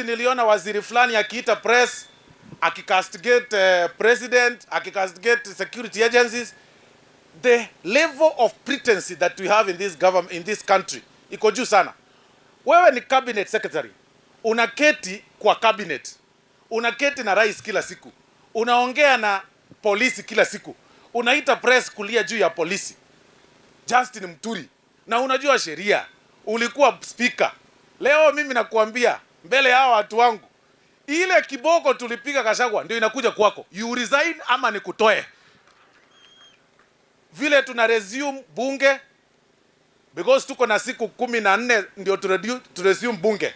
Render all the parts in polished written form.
Juzi niliona waziri fulani akiita press, akicastigate president, akicastigate security agencies. The level of pretense that we have in this government, in this country, iko juu sana. Wewe ni cabinet secretary, unaketi kwa cabinet, unaketi na rais kila siku, unaongea na polisi kila siku, unaita press kulia juu ya polisi. Justin Muturi, na unajua sheria, ulikuwa speaker. Leo mimi nakuambia mbele ya watu wangu, ile kiboko tulipiga Gachagua ndio inakuja kwako. You resign ama nikutoe. Vile tuna resume bunge, because tuko na siku 14 ndio to resume bunge.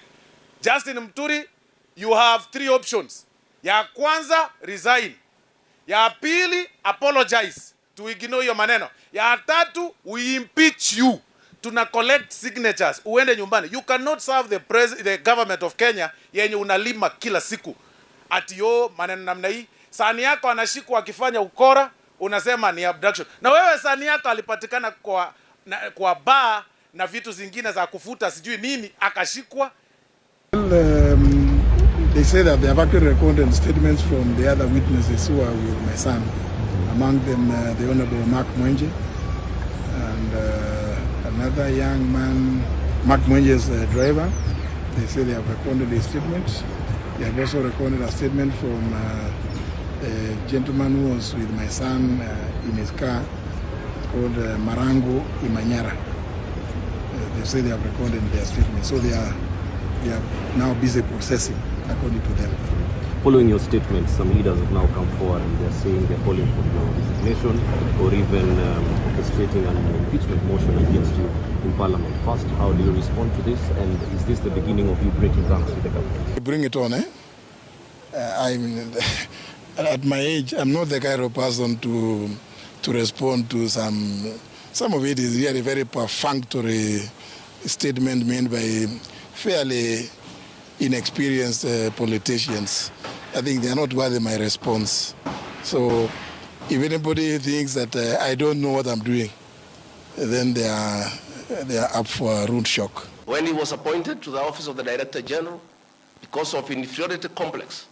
Justin Muturi, you have 3 options. Ya kwanza, resign. Ya pili, apologize to ignore your maneno. Ya tatu, we impeach you. Tuna collect signatures, uende nyumbani. You cannot serve the government of Kenya yenye unalima kila siku. Ati yo maneno namna hii. Sani yako anashikwa akifanya ukora, unasema ni abduction. Na wewe sani yako alipatikana kwa bar na vitu zingine za kufuta sijui nini, akashikwa. They say that they have actually recorded statements from the other witnesses who are with my son. Among them the Honorable Mark Mwenje and another young man, Mark Mwenje's driver. They say they have recorded a statement. They have also recorded a statement from a gentleman who was with my son in his car called Marango Imanyara. They say they have recorded their statement. So they are now busy processing according to them. Following your statement, some leaders have now come forward and they're saying they're calling for your resignation or even orchestrating an impeachment motion against you in Parliament. First, how do you respond to this, and is this the beginning of you breaking ranks with the government? Bring it on, eh? I mean, at my age, I'm not the kind of person to respond to some of it is really very perfunctory statement made by fairly inexperienced politicians. I think they are not worthy my response. So if anybody thinks that I don't know what I'm doing, then they are up for a rude shock. When he was appointed to the office of the Director General, because of inferiority complex,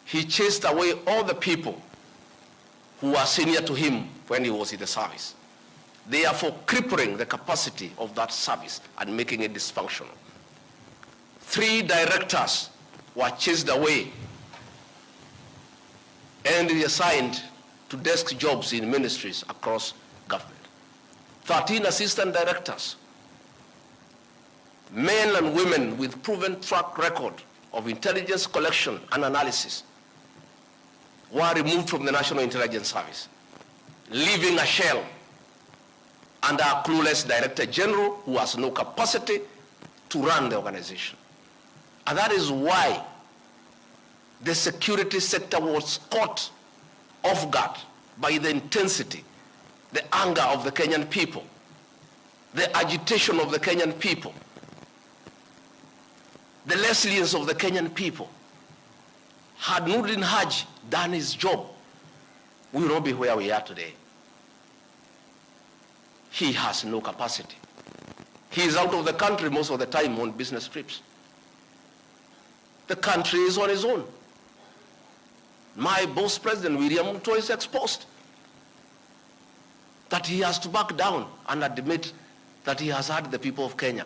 he chased away all the people who were senior to him when he was in the service, therefore crippling the capacity of that service and making it dysfunctional. 3 directors were chased away and reassigned to desk jobs in ministries across government. 13 assistant directors, men and women with proven track record of intelligence collection and analysis, were removed from the National Intelligence Service, leaving a shell under a clueless Director General who has no capacity to run the organization. And that is why the security sector was caught off guard by the intensity, the anger of the Kenyan people, the agitation of the Kenyan people, the resilience of the Kenyan people. Had Nurdin Haji done his job, we will not be where we are today. He has no capacity. He is out of the country most of the time on business trips. The country is on his own. My boss, President William Ruto, is exposed. That he has to back down and admit that he has hurt the people of Kenya.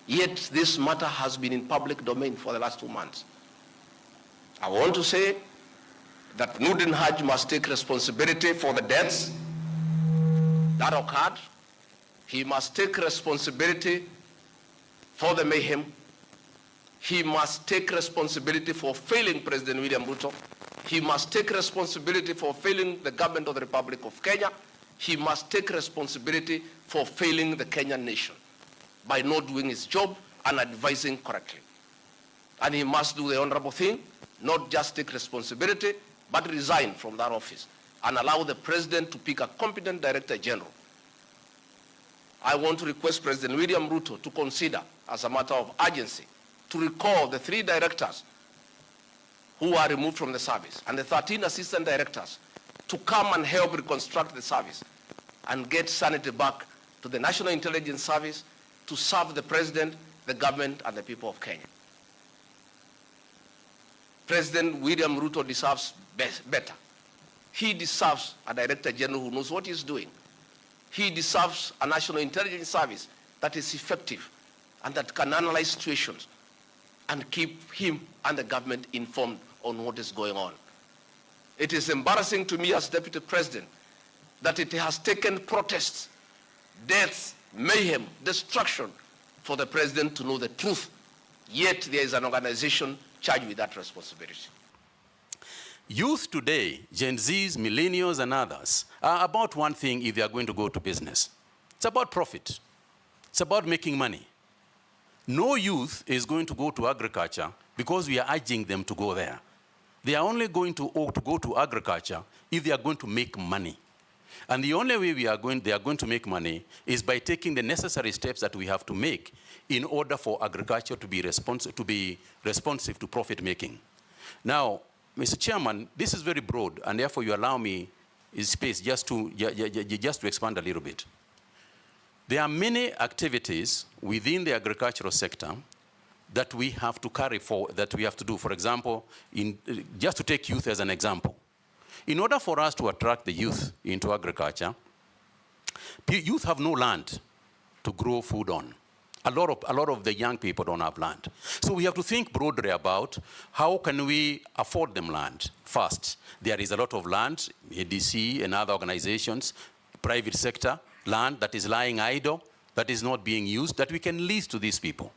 Yet this matter has been in public domain for the last 2 months. I want to say that Nurdin Haji must take responsibility for the deaths that occurred. He must take responsibility for the mayhem. He must take responsibility for failing President William Ruto. He must take responsibility for failing the government of the Republic of Kenya. He must take responsibility for failing the Kenyan nation by not doing his job and advising correctly. And he must do the honorable thing, not just take responsibility, but resign from that office and allow the president to pick a competent Director General. I want to request President William Ruto to consider, as a matter of urgency, to recall the 3 directors who are removed from the service and the 13 assistant directors to come and help reconstruct the service and get sanity back to the National Intelligence Service to serve the president, the government, and the people of Kenya. President William Ruto deserves better. He deserves a Director General who knows what he's doing. He deserves a National Intelligence Service that is effective and that can analyze situations and keep him and the government informed on what is going on. It is embarrassing to me as Deputy President that it has taken protests, deaths, mayhem, destruction for the President to know the truth. Yet there is an organization charged with that responsibility. Youth today, Gen Zs, millennials, and others, are about one thing if they are going to go to business. It's about profit. It's about making money. No youth is going to go to agriculture because we are urging them to go there. They are only going to go to agriculture if they are going to make money. And the only way they are going to make money is by taking the necessary steps that we have to make in order for agriculture to be responsive to profit making. Now, Mr. Chairman, this is very broad, and therefore you allow me space just to expand a little bit. There are many activities within the agricultural sector that we have to carry forward, that we have to do. For example, just to take youth as an example. In order for us to attract the youth into agriculture, youth have no land to grow food on. A lot of the young people don't have land. So we have to think broadly about how can we afford them land first. There is a lot of land, ADC and other organizations, private sector, land that is lying idle, that is not being used, that we can lease to these people.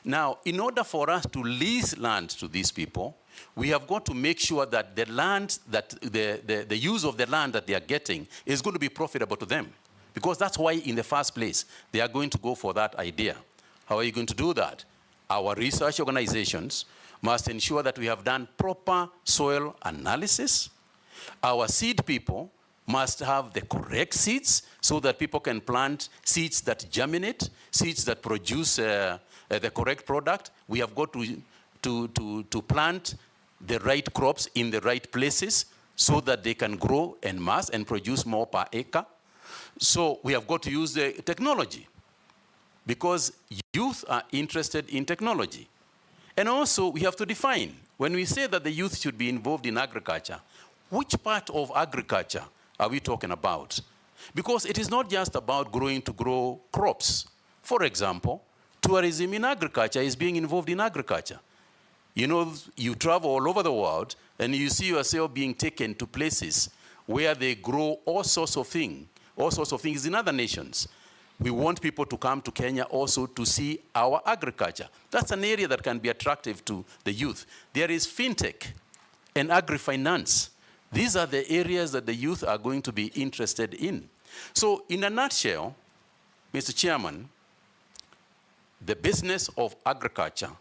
Now, in order for us to lease land to these people, we have got to make sure that the land, that the use of the land that they are getting is going to be profitable to them. Because that's why, in the first place, they are going to go for that idea. How are you going to do that? Our research organizations must ensure that we have done proper soil analysis. Our seed people must have the correct seeds so that people can plant seeds that germinate, seeds that produce the correct product. We have got to plant the right crops in the right places so that they can grow en masse and produce more per acre. So we have got to use the technology because youth are interested in technology. And also we have to define, when we say that the youth should be involved in agriculture, which part of agriculture are we talking about? Because it is not just about growing to grow crops. For example, tourism in agriculture is being involved in agriculture. You know, you travel all over the world and you see yourself being taken to places where they grow all sorts of things in other nations. We want people to come to Kenya also to see our agriculture. That's an area that can be attractive to the youth. There is fintech and agri-finance. These are the areas that the youth are going to be interested in. So in a nutshell, Mr. Chairman, the business of agriculture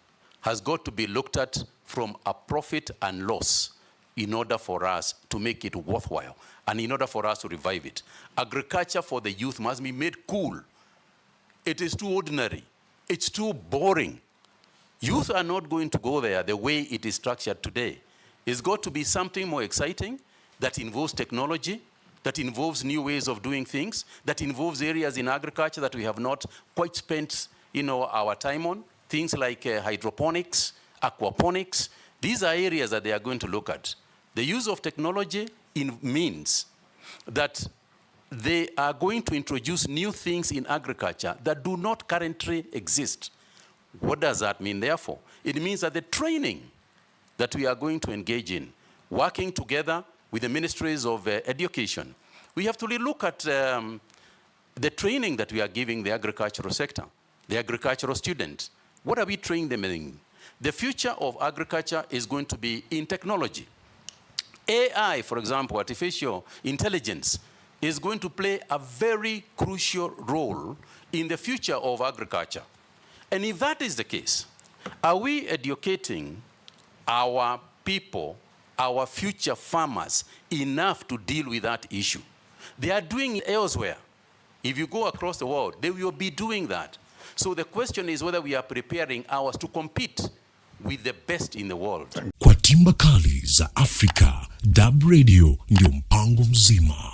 has got to be looked at from a profit and loss in order for us to make it worthwhile and in order for us to revive it. Agriculture for the youth must be made cool. It is too ordinary. It's too boring. Youth are not going to go there the way it is structured today. It's got to be something more exciting that involves technology, that involves new ways of doing things, that involves areas in agriculture that we have not quite spent our time on. Things like hydroponics, aquaponics. These are areas that they are going to look at. The use of technology means that they are going to introduce new things in agriculture that do not currently exist. What does that mean, therefore? It means that the training that we are going to engage in, working together with the ministries of education, we have to look at the training that we are giving the agricultural sector, the agricultural students. What are we training them in? The future of agriculture is going to be in technology. AI, for example, artificial intelligence, is going to play a very crucial role in the future of agriculture. And if that is the case, are we educating our people, our future farmers, enough to deal with that issue? They are doing it elsewhere. If you go across the world, they will be doing that. So the question is whether we are preparing ours to compete with the best in the world. Kwa timba kali za Afrika, Durb Radio ndio mpango mzima.